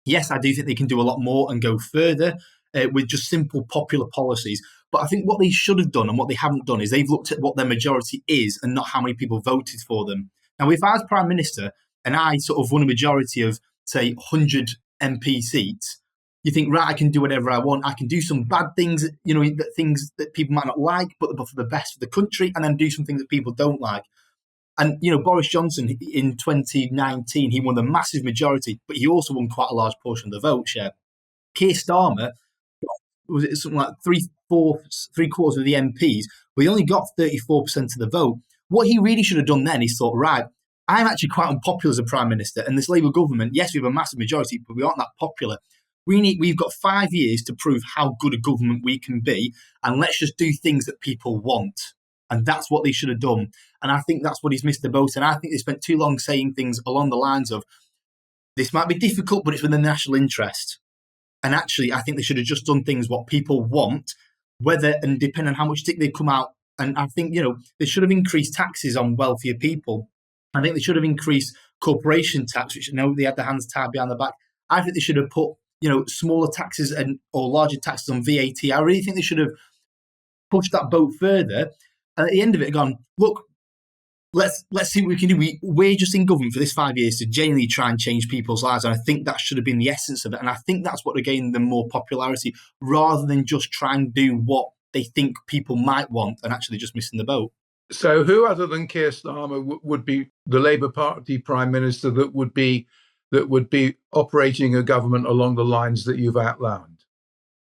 Yes, I do think they can do a lot more and go further with just simple popular policies. But I think what they should have done and what they haven't done is they've looked at what their majority is and not how many people voted for them. Now, if I was Prime Minister and I sort of won a majority of, say, 100 MP seats, you think, right, I can do whatever I want. I can do some bad things, things that people might not like, but for the best for the country, and then do some things that people don't like. And, Boris Johnson in 2019, he won the massive majority, but he also won quite a large portion of the vote share. Keir Starmer, was it something like three quarters of the MPs, but he only got 34% of the vote. What he really should have done then is thought, right, I'm actually quite unpopular as a Prime Minister, and this Labour government, yes, we have a massive majority, but we aren't that popular. We've got 5 years to prove how good a government we can be, and let's just do things that people want. And that's what they should have done. And I think that's what he's missed the boat. And I think they spent too long saying things along the lines of, this might be difficult, but it's within the national interest. And actually, I think they should have just done things what people want, whether, and depending on how much stick they come out. And I think, they should have increased taxes on wealthier people. I think they should have increased corporation tax, which I know they had their hands tied behind the back. I think they should have put, smaller taxes or larger taxes on VAT. I really think they should have pushed that boat further. And at the end of it, gone, look, let's see what we can do. We're just in government for this 5 years to genuinely try and change people's lives. And I think that should have been the essence of it. And I think that's what gained them more popularity, rather than just try and do what they think people might want and actually just missing the boat.
So who other than Keir Starmer would be the Labour Party Prime Minister that would be operating a government along the lines that you've outlined?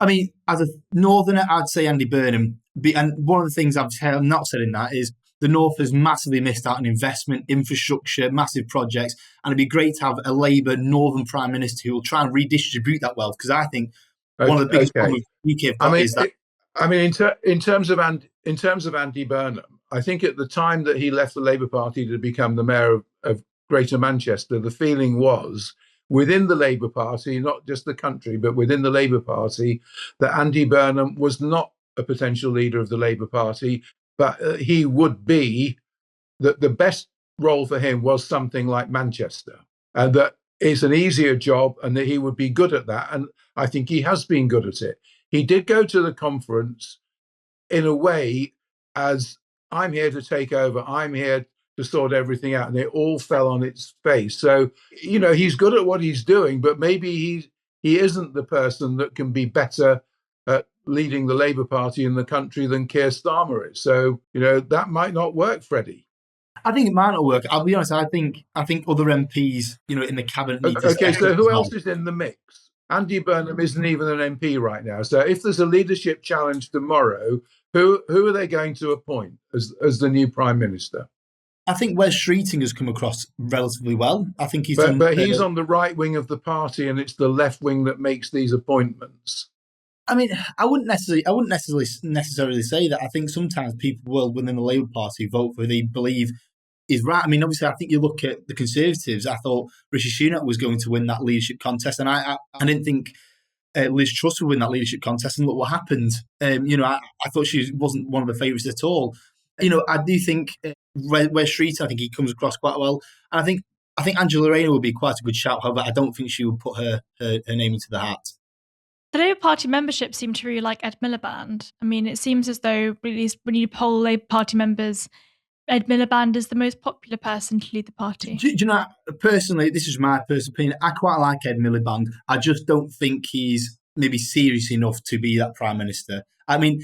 I mean, as a Northerner, I'd say Andy Burnham. And one of the things I've not said in that is the North has massively missed out on investment, infrastructure, massive projects, and it'd be great to have a Labour Northern Prime Minister who will try and redistribute that wealth, because I think one of the biggest problems the UK have got is that.
In terms of Andy Burnham, I think at the time that he left the Labour Party to become the mayor of Greater Manchester, the feeling was within the Labour Party, not just the country, but within the Labour Party, that Andy Burnham was not a potential leader of the Labour Party, but he would be, that the best role for him was something like Manchester, and that it's an easier job and that he would be good at that. And I think he has been good at it. He did go to the conference in a way as, I'm here to take over, I'm here to sort everything out, and it all fell on its face. So, he's good at what he's doing, but maybe he isn't the person that can be better at leading the Labour Party in the country than Keir Starmer is. So, that might not work, Freddie.
I think it might not work. I'll be honest, I think other MPs, in the cabinet need to...
Okay, so who else is in the mix? Andy Burnham isn't even an MP right now. So if there's a leadership challenge tomorrow, who are they going to appoint as the new Prime Minister?
I think Wes Streeting has come across relatively well. I think he's
but he's on the right wing of the party, and it's the left wing that makes these appointments.
I mean, I wouldn't necessarily say that. I think sometimes people will, within the Labour Party, vote for who they believe is right. I mean, obviously, I think you look at the Conservatives. I thought Rishi Sunak was going to win that leadership contest, and I didn't think Liz Truss would win that leadership contest. And look what happened. I thought she wasn't one of the favourites at all. I do think Wes Street, I think he comes across quite well, and I think Angela Rayner would be quite a good shout. However, I don't think she would put her name into the hat.
The Labour Party membership seemed to really like Ed Miliband. I mean, it seems as though, at least when you poll Labour Party members, Ed Miliband is the most popular person to lead the party.
Do you know, personally, this is my personal opinion, I quite like Ed Miliband. I just don't think he's maybe serious enough to be that Prime Minister. I mean,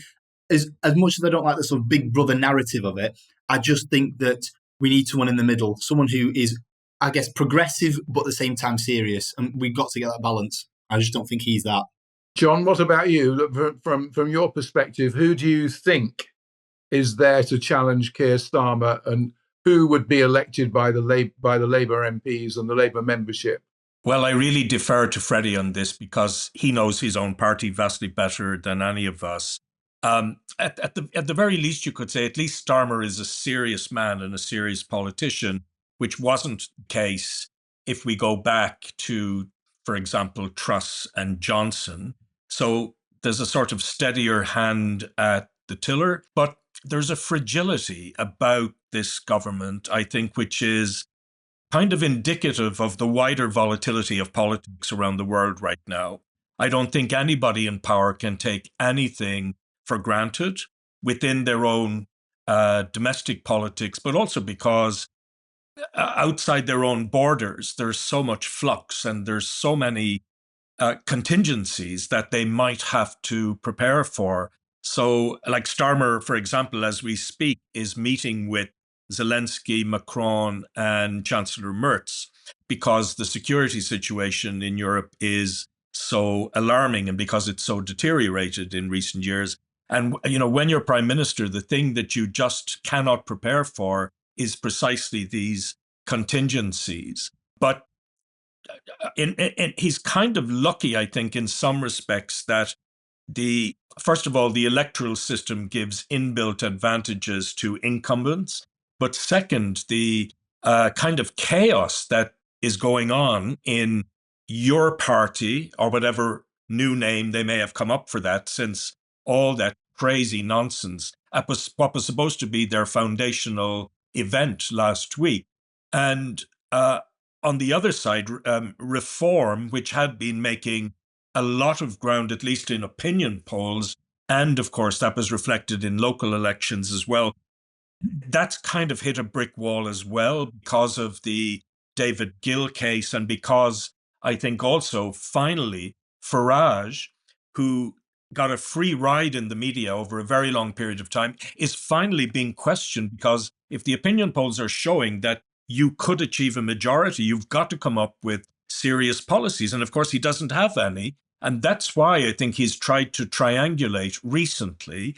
as much as I don't like the sort of big brother narrative of it, I just think that we need someone in the middle, someone who is, I guess, progressive, but at the same time serious. And we've got to get that balance. I just don't think he's that.
John, what about you? From your perspective, who do you think is there to challenge Keir Starmer, and who would be elected by the Labour MPs and the Labour membership?
Well, I really defer to Freddie on this because he knows his own party vastly better than any of us. At the very least, you could say at least Starmer is a serious man and a serious politician, which wasn't the case if we go back to, for example, Truss and Johnson. So there's a sort of steadier hand at the tiller, but there's a fragility about this government, I think, which is kind of indicative of the wider volatility of politics around the world right now. I don't think anybody in power can take anything for granted within their own domestic politics, but also because outside their own borders, there's so much flux and there's so many contingencies that they might have to prepare for. So, like Starmer, for example, as we speak, is meeting with Zelensky, Macron, and Chancellor Merz because the security situation in Europe is so alarming and because it's so deteriorated in recent years. And, when you're prime minister, the thing that you just cannot prepare for is precisely these contingencies. But he's kind of lucky, I think, in some respects that first of all, the electoral system gives inbuilt advantages to incumbents. But second, the kind of chaos that is going on in your party, or whatever new name they may have come up for that, since all that crazy nonsense at what was supposed to be their foundational event last week. And on the other side, Reform, which had been making a lot of ground, at least in opinion polls, and of course that was reflected in local elections as well, that's kind of hit a brick wall as well because of the David Gill case, and because I think also finally Farage, who got a free ride in the media over a very long period of time, is finally being questioned, because if the opinion polls are showing that you could achieve a majority, you've got to come up with serious policies. And of course, he doesn't have any. And that's why I think he's tried to triangulate recently.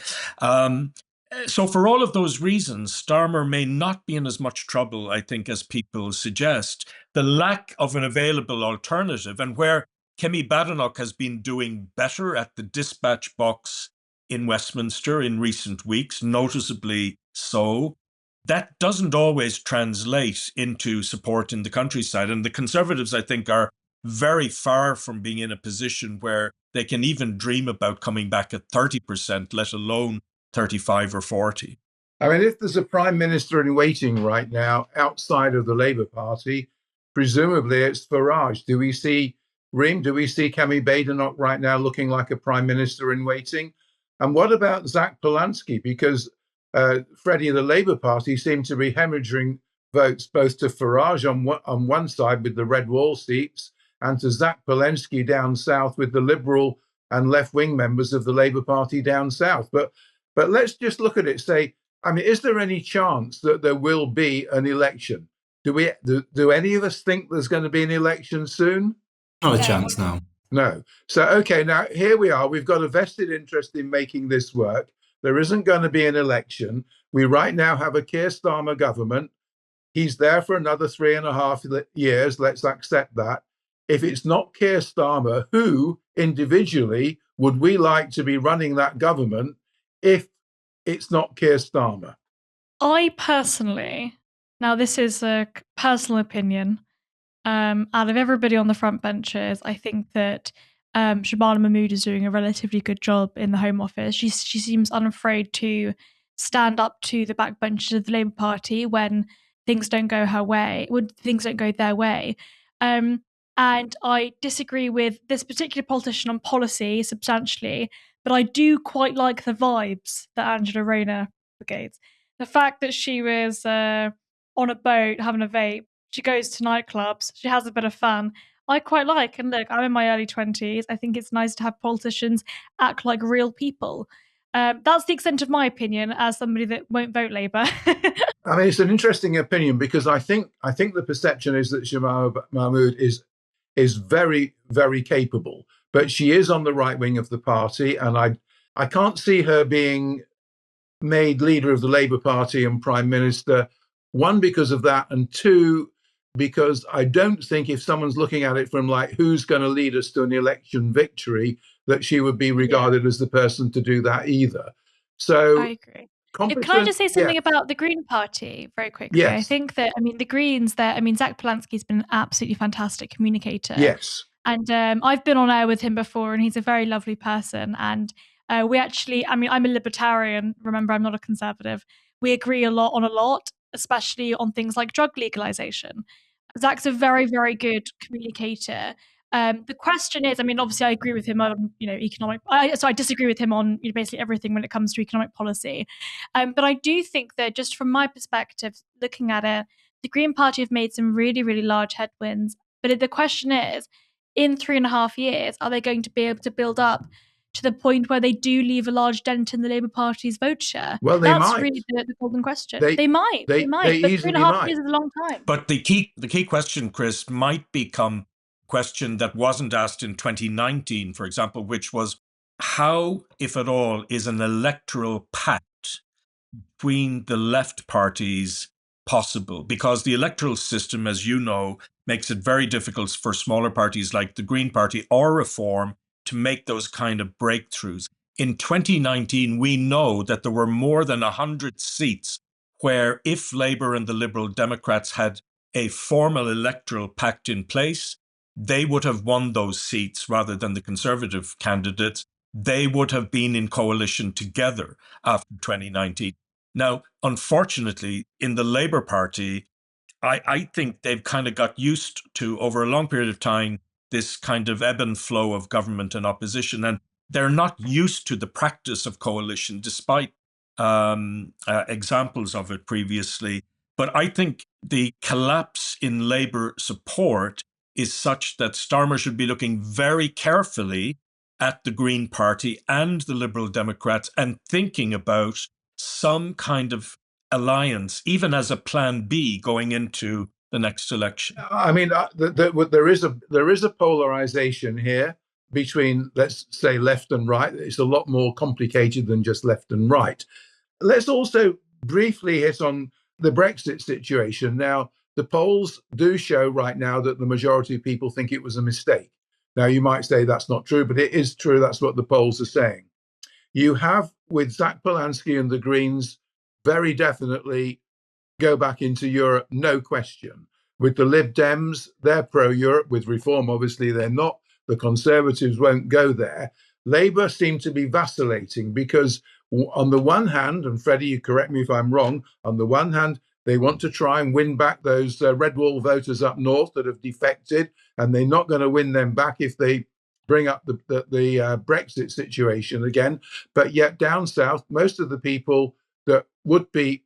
So for all of those reasons, Starmer may not be in as much trouble, I think, as people suggest. The lack of an available alternative, and where Kemi Badenoch has been doing better at the dispatch box in Westminster in recent weeks, noticeably so, that doesn't always translate into support in the countryside. And the Conservatives, I think, are very far from being in a position where they can even dream about coming back at 30%, let alone 35 or 40.
I mean, if there's a prime minister in waiting right now outside of the Labour Party, presumably it's Farage. Do we see Reem? Do we see Kemi Badenoch right now looking like a prime minister in waiting? And what about Zach Polanski? Because Freddie, the Labour Party, seem to be hemorrhaging votes both to Farage on one side with the red wall seats, and to Zach Polanski down south with the Liberal and left-wing members of the Labour Party down south. But let's just look at it. Say, I mean, is there any chance that there will be an election? Do any of us think there's going to be an election soon?
Not a chance now.
No. So, okay, now here we are. We've got a vested interest in making this work. There isn't going to be an election. We right now have a Keir Starmer government. He's there for another 3.5 years. Let's accept that. If it's not Keir Starmer, who individually would we like to be running that government if it's not Keir Starmer?
I personally, now this is a personal opinion, out of everybody on the front benches, I think that Shabana Mahmood is doing a relatively good job in the Home Office. She seems unafraid to stand up to the backbenchers of the Labour Party when things don't go her way, when things don't go their way. And I disagree with this particular politician on policy substantially, but I do quite like the vibes that Angela Rayner brigades. The fact that she was on a boat having a vape, she goes to nightclubs, she has a bit of fun. I quite like, and look, I'm in my early 20s. I think it's nice to have politicians act like real people. That's the extent of my opinion as somebody that won't vote Labour.
I mean, it's an interesting opinion because I think the perception is that Shabana Mahmood is very, very capable, but she is on the right wing of the party, and I can't see her being made leader of the Labour Party and Prime Minister, one, because of that, and two, because I don't think if someone's looking at it from like who's going to lead us to an election victory, that she would be regarded as the person to do that either. So
I agree. Can I just say something about the Green Party very quickly?
Yes.
I think that, the Greens, Zach Polanski's been an absolutely fantastic communicator.
Yes.
And I've been on air with him before, and he's a very lovely person. And we actually, I'm a libertarian. Remember, I'm not a conservative. We agree on a lot, especially on things like drug legalization. Zach's a very, very good communicator. The question is, obviously I agree with him on, economic, so I disagree with him on basically everything when it comes to economic policy. But I do think that just from my perspective, looking at it, the Green Party have made some really, really large headwinds. But the question is, in 3.5 years, are they going to be able to build up to the point where they do leave a large dent in the Labour Party's vote share?
Well,
That's really the golden question. They might. But 3.5 years is a long time.
But the key question, Chris, might become a question that wasn't asked in 2019, for example, which was how, if at all, is an electoral pact between the left parties possible? Because the electoral system, as you know, makes it very difficult for smaller parties like the Green Party or Reform to make those kind of breakthroughs. In 2019, we know that there were more than 100 seats where if Labour and the Liberal Democrats had a formal electoral pact in place, they would have won those seats rather than the Conservative candidates. they would have been in coalition together after 2019. Now, unfortunately, in the Labour Party, I think they've kind of got used to, over a long period of time, this kind of ebb and flow of government and opposition. And they're not used to the practice of coalition, despite examples of it previously. But I think the collapse in Labour support is such that Starmer should be looking very carefully at the Green Party and the Liberal Democrats and thinking about some kind of alliance, even as a plan B going into the next election.
I mean, there is a polarization here between, let's say, left and right. It's a lot more complicated than just left and right. Let's also briefly hit on the Brexit situation. Now, the polls do show right now that the majority of people think it was a mistake. Now, you might say that's not true, but it is true. That's what the polls are saying. You have, with Zach Polanski and the Greens, very definitely go back into Europe, no question. With the Lib Dems, they're pro-Europe. With Reform, obviously, they're not. The Conservatives won't go there. Labour seem to be vacillating because on the one hand, and Freddie, you correct me if I'm wrong, on the one hand, they want to try and win back those red wall voters up north that have defected, and they're not going to win them back if they bring up the Brexit situation again. But yet down south, most of the people that would be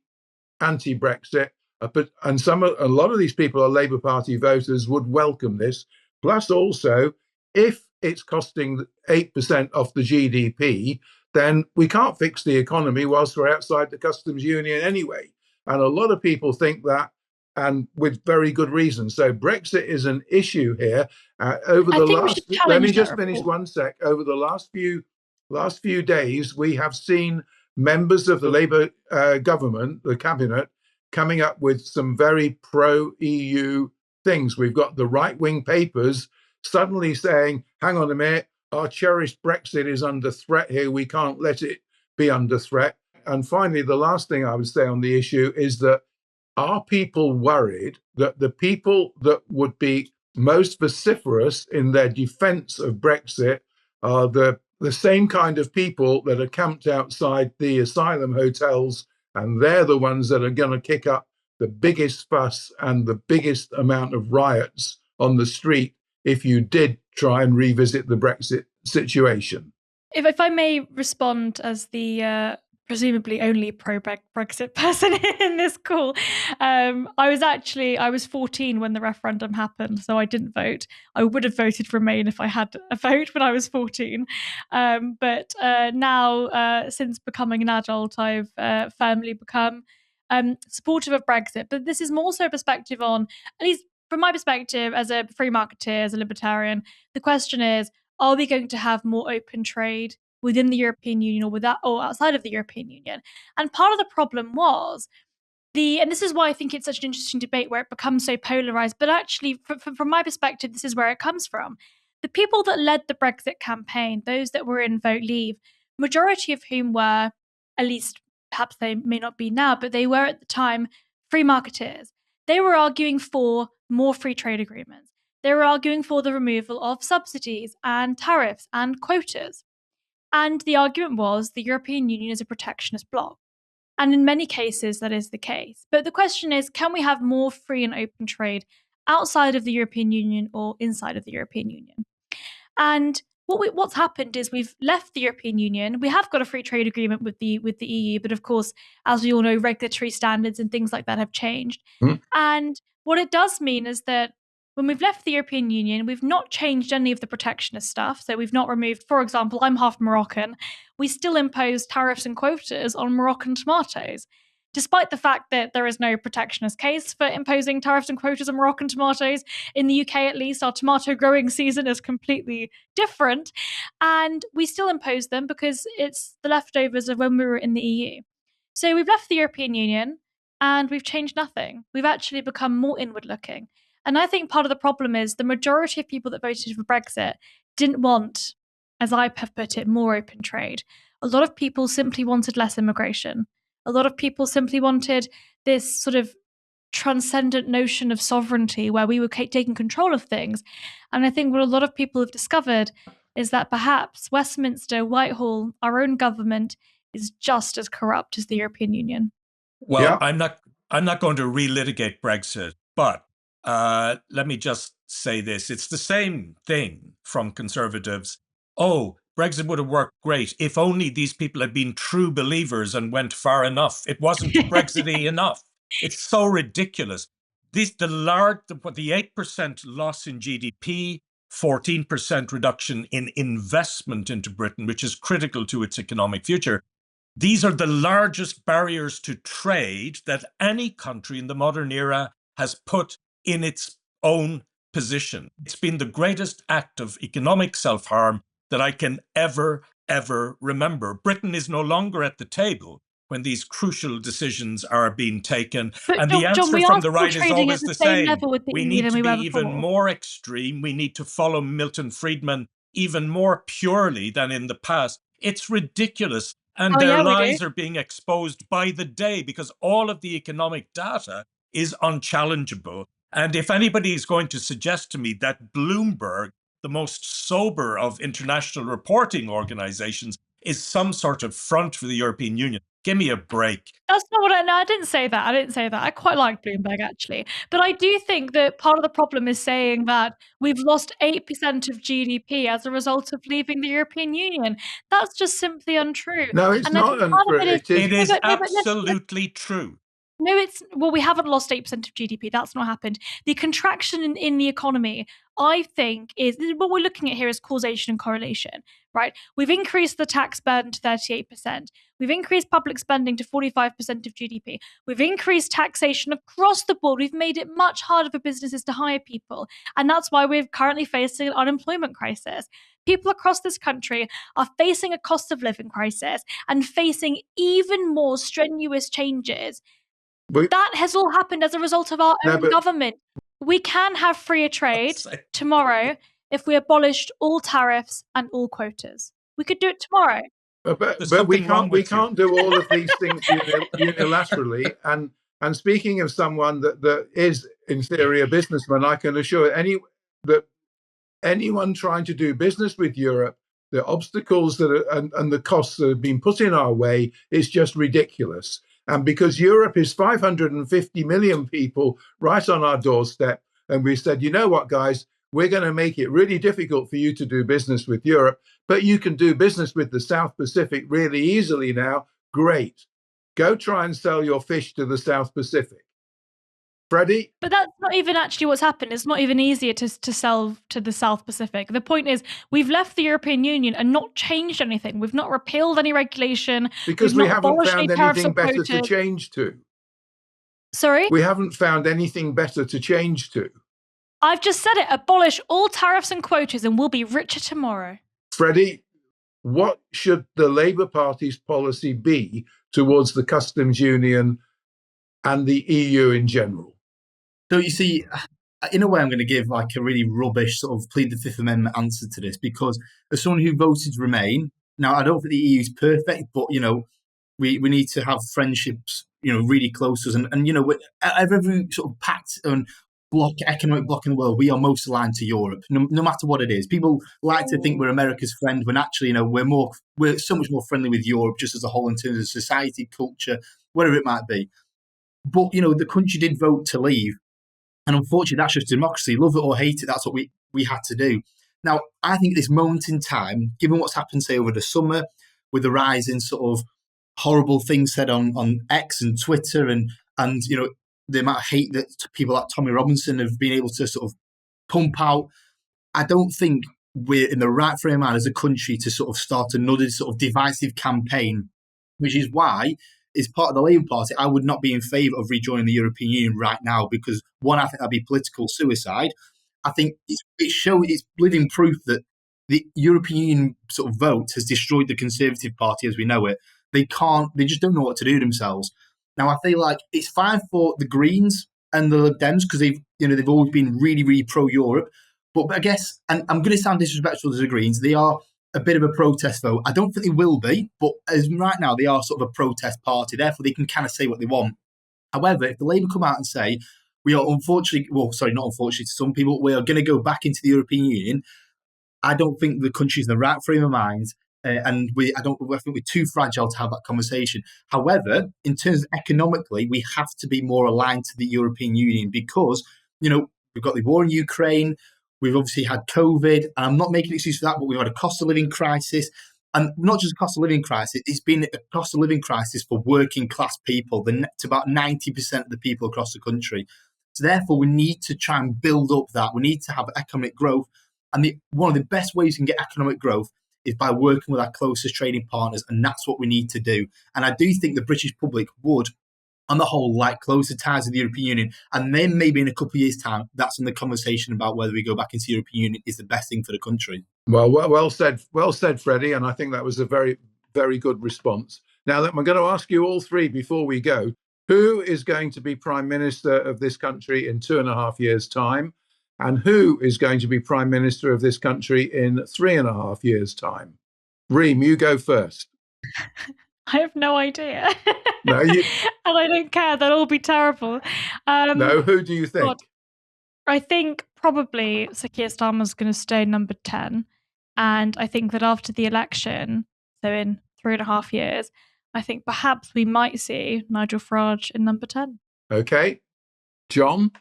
anti-Brexit, and a lot of these people are Labour Party voters, would welcome this. Plus also, if it's costing 8% off the GDP, then we can't fix the economy whilst we're outside the customs union anyway. And a lot of people think that, and with very good reason. So Brexit is an issue here. Let me just finish one sec. Over the last few days, we have seen members of the Labour government, the cabinet, coming up with some very pro-EU things. We've got the right-wing papers suddenly saying, hang on a minute, our cherished Brexit is under threat here. We can't let it be under threat. And finally, the last thing I would say on the issue is that, are people worried that the people that would be most vociferous in their defence of Brexit are the same kind of people that are camped outside the asylum hotels, and they're the ones that are going to kick up the biggest fuss and the biggest amount of riots on the street if you did try and revisit the Brexit situation?
If I may respond as the presumably only pro-Brexit person in this call, I was 14 when the referendum happened, so I didn't vote. I would have voted for Remain if I had a vote when I was 14. But now, since becoming an adult, I've firmly become supportive of Brexit. But this is more so a perspective on, at least from my perspective as a free marketeer, as a libertarian, the question is, are we going to have more open trade within the European Union or outside of the European Union? And part of the problem was and this is why I think it's such an interesting debate where it becomes so polarized, but actually from my perspective, this is where it comes from. The people that led the Brexit campaign, those that were in Vote Leave, majority of whom were, at least perhaps they may not be now, but they were at the time free marketeers. They were arguing for more free trade agreements. They were arguing for the removal of subsidies and tariffs and quotas. And the argument was the European Union is a protectionist bloc. And in many cases, that is the case. But the question is, can we have more free and open trade outside of the European Union or inside of the European Union? And what's happened is we've left the European Union. We have got a free trade agreement with the EU, but of course, as we all know, regulatory standards and things like that have changed. And what it does mean is that when we've left the European Union, we've not changed any of the protectionist stuff. So we've not removed, for example, I'm half Moroccan. We still impose tariffs and quotas on Moroccan tomatoes, despite the fact that there is no protectionist case for imposing tariffs and quotas on Moroccan tomatoes. In the UK, at least, our tomato growing season is completely different. And we still impose them because it's the leftovers of when we were in the EU. So we've left the European Union and we've changed nothing. We've actually become more inward looking. And I think part of the problem is the majority of people that voted for Brexit didn't want, as I have put it, more open trade. A lot of people simply wanted less immigration. A lot of people simply wanted this sort of transcendent notion of sovereignty where we were taking control of things. And I think what a lot of people have discovered is that perhaps Westminster, Whitehall, our own government is just as corrupt as the European Union.
Well, I'm not going to relitigate Brexit, but let me just say this. It's the same thing from Conservatives. Oh, Brexit would have worked great if only these people had been true believers and went far enough. It wasn't Brexit-y enough. It's so ridiculous. The 8% loss in GDP, 14% reduction in investment into Britain, which is critical to its economic future. These are the largest barriers to trade that any country in the modern era has put in its own position. It's been the greatest act of economic self-harm that I can ever remember. Britain is no longer at the table when these crucial decisions are being taken.
But
and the answer from the right is always the same. We need to be even more extreme. We need to follow Milton Friedman even more purely than in the past. It's ridiculous. And their lies are being exposed by the day because all of the economic data is unchallengeable. And if anybody is going to suggest to me that Bloomberg, the most sober of international reporting organizations, is some sort of front for the European Union, give me a break.
That's not what I didn't say that. I quite like Bloomberg, actually. But I do think that part of the problem is saying that we've lost 8% of GDP as a result of leaving the European Union. That's just simply untrue.
No, it's not untrue.
It is absolutely true.
No, we haven't lost 8% of GDP. That's not happened. The contraction in the economy, I think, is what we're looking at here is causation and correlation, right? We've increased the tax burden to 38%. We've increased public spending to 45% of GDP. We've increased taxation across the board. We've made it much harder for businesses to hire people. And that's why we're currently facing an unemployment crisis. People across this country are facing a cost of living crisis and facing even more strenuous changes. That has all happened as a result of our own government. We can have freer trade tomorrow if we abolished all tariffs and all quotas. We could do it tomorrow.
But we can't do all of these things unilaterally. And speaking of someone that is in theory a businessman, I can assure that anyone trying to do business with Europe, the obstacles and the costs that have been put in our way is just ridiculous. And because Europe is 550 million people right on our doorstep, and we said, you know what, guys, we're going to make it really difficult for you to do business with Europe, but you can do business with the South Pacific really easily now. Great. Go try and sell your fish to the South Pacific. Freddie?
But that's not even actually what's happened. It's not even easier to sell to the South Pacific. The point is, we've left the European Union and not changed anything. We've not repealed any regulation.
Because we haven't found anything better to change to.
Sorry?
We haven't found anything better to change to.
I've just said it. Abolish all tariffs and quotas and we'll be richer tomorrow.
Freddie, what should the Labour Party's policy be towards the customs union and the EU in general?
So you see, in a way, I'm going to give like a really rubbish sort of plead the Fifth Amendment answer to this, because as someone who voted to remain, now I don't think the EU is perfect, but, you know, we need to have friendships, you know, really close to us. And you know, every sort of pact and economic bloc in the world, we are most aligned to Europe, no matter what it is. People like to think we're America's friend when actually, you know, we're so much more friendly with Europe just as a whole in terms of society, culture, whatever it might be. But, you know, the country did vote to leave. And unfortunately, that's just democracy. Love it or hate it, that's what we had to do. Now, I think at this moment in time, given what's happened, say, over the summer, with the rise in sort of horrible things said on X and Twitter and you know, the amount of hate that people like Tommy Robinson have been able to sort of pump out, I don't think we're in the right frame of mind as a country to sort of start another sort of divisive campaign, which is why, as part of the Labour Party, I would not be in favour of rejoining the European Union right now because, one, I think that'd be political suicide. I think it's living proof that the European Union sort of vote has destroyed the Conservative Party as we know it. They just don't know what to do themselves. Now, I feel like it's fine for the Greens and the Lib Dems because they've always been really, really pro-Europe. But I guess, and I'm going to sound disrespectful to the Greens, they are a bit of a protest vote. I don't think they will be, but as right now they are sort of a protest party. Therefore, they can kind of say what they want. However, if the Labour come out and say, we are not unfortunately to some people, we are going to go back into the European Union, I don't think the country's in the right frame of mind. And I think we're too fragile to have that conversation. However, in terms of economically, we have to be more aligned to the European Union because, we've got the war in Ukraine, we've obviously had COVID, and I'm not making an excuse for that, but we've had a cost of living crisis. And not just a cost of living crisis, it's been a cost of living crisis for working class people, to about 90% of the people across the country. So therefore, we need to try and build up that. We need to have economic growth. And one of the best ways you can get economic growth is by working with our closest trading partners. And that's what we need to do. And I do think the British public would, on the whole, like closer ties with the European Union. And then maybe in a couple of years' time, that's when the conversation about whether we go back into the European Union is the best thing for the country.
Well said, Freddie. And I think that was a very, very good response. Now, I'm going to ask you all three before we go, who is going to be Prime Minister of this country in 2.5 years' time? And who is going to be Prime Minister of this country in 3.5 years' time? Reem, you go first.
I have no idea.
No,
and I don't care. That'll all be terrible.
No, who do you think?
God, I think probably Sir Keir Starmer's going to stay number 10. And I think that after the election, so in 3.5 years, I think perhaps we might see Nigel Farage in number 10.
Okay. John?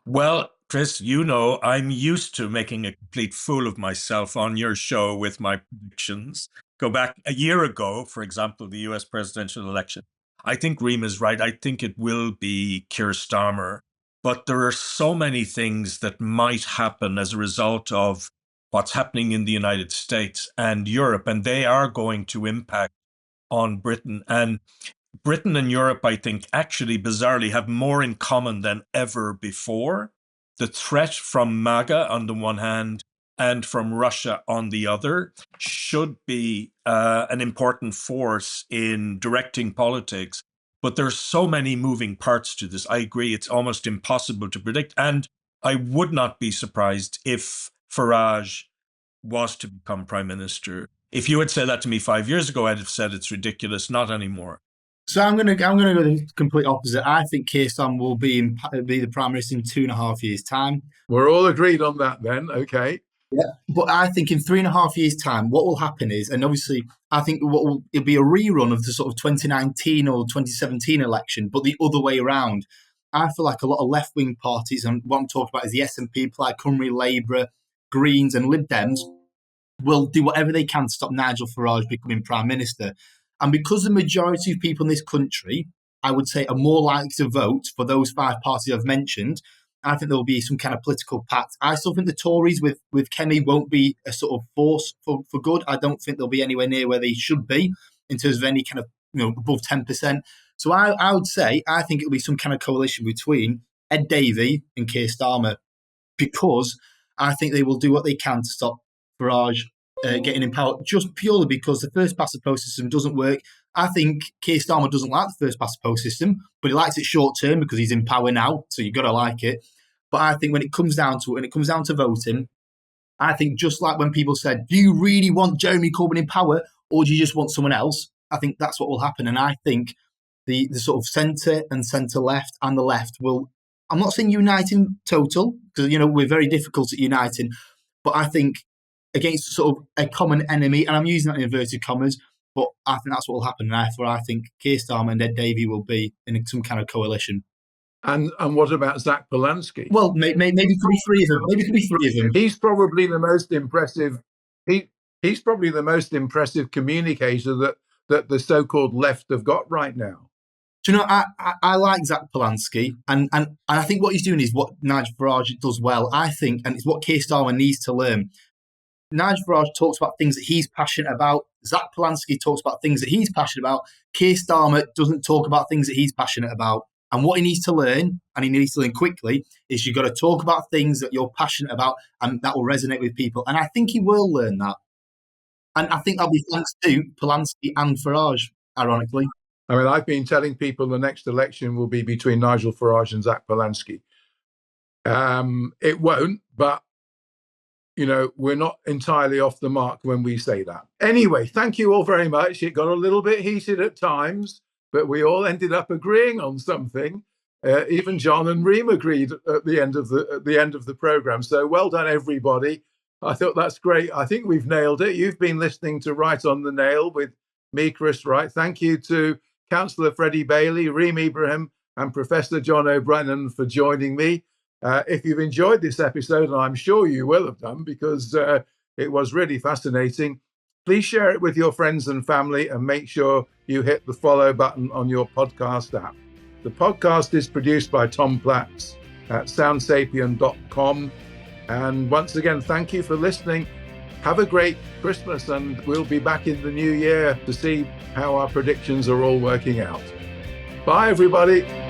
Well, Chris, I'm used to making a complete fool of myself on your show with my predictions. Go back a year ago, for example, the US presidential election. I think Reem is right. I think it will be Keir Starmer. But there are so many things that might happen as a result of what's happening in the United States and Europe, and they are going to impact on Britain. And Britain and Europe, I think, actually bizarrely have more in common than ever before. The threat from MAGA on the one hand and from Russia on the other should be an important force in directing politics. But there's so many moving parts to this. I agree, it's almost impossible to predict. And I would not be surprised if Farage was to become Prime Minister. If you had said that to me 5 years ago, I'd have said it's ridiculous. Not anymore.
So I'm going to go the complete opposite. I think Keir Starmer will be the Prime Minister in 2.5 years' time.
We're all agreed on that then. Okay.
Yeah, but I think in 3.5 years' time, what will happen is, and obviously, I think it'll be a rerun of the sort of 2019 or 2017 election, but the other way around. I feel like a lot of left-wing parties, and what I'm talking about is the SNP, Plaid Cymru, Labour, Greens, and Lib Dems, will do whatever they can to stop Nigel Farage becoming Prime Minister. And because the majority of people in this country, I would say, are more likely to vote for those 5 parties I've mentioned, I think there will be some kind of political pact. I still think the Tories with Kemi won't be a sort of force for good. I don't think they'll be anywhere near where they should be in terms of any kind of, above 10%. So I would say, I think it'll be some kind of coalition between Ed Davey and Keir Starmer, because I think they will do what they can to stop Farage getting in power, just purely because the first past the post system doesn't work. I think Keir Starmer doesn't like the first past the post system, but he likes it short term because he's in power now, so you've got to like it. But I think when it comes down to it, when it comes down to voting, I think just like when people said, do you really want Jeremy Corbyn in power or do you just want someone else? I think that's what will happen. And I think the sort of centre and centre-left and the left will, I'm not saying unite in total, because, we're very difficult at uniting, but I think against sort of a common enemy, and I'm using that in inverted commas, but I think that's what will happen. And therefore, I think Keir Starmer and Ed Davey will be in some kind of coalition.
And what about Zach Polanski?
Well, maybe it could be 3 of them. Maybe it could be 3 of them.
He's probably the most impressive. He's probably the most impressive communicator that the so-called left have got right now.
Do you know, I like Zach Polanski, and I think what he's doing is what Nigel Farage does well. I think, and it's what Keir Starmer needs to learn. Nigel Farage talks about things that he's passionate about. Zach Polanski talks about things that he's passionate about. Keir Starmer doesn't talk about things that he's passionate about. And what he needs to learn, and he needs to learn quickly, is you've got to talk about things that you're passionate about and that will resonate with people. And I think he will learn that. And I think that'll be thanks to Polanski and Farage, ironically.
I mean, I've been telling people the next election will be between Nigel Farage and Zach Polanski. It won't, but, we're not entirely off the mark when we say that. Anyway, thank you all very much. It got a little bit heated at times, but we all ended up agreeing on something. Even John and Reem agreed at the end of the program. So well done, everybody. I thought that's great. I think we've nailed it. You've been listening to Right on the Nail with me, Chris Wright. Thank you to Councillor Freddie Bailey, Reem Ibrahim, and Professor John O'Brien for joining me. If you've enjoyed this episode, and I'm sure you will have done because it was really fascinating, please share it with your friends and family and make sure you hit the follow button on your podcast app. The podcast is produced by Tom Platts at soundsapien.com. And once again, thank you for listening. Have a great Christmas, and we'll be back in the new year to see how our predictions are all working out. Bye, everybody.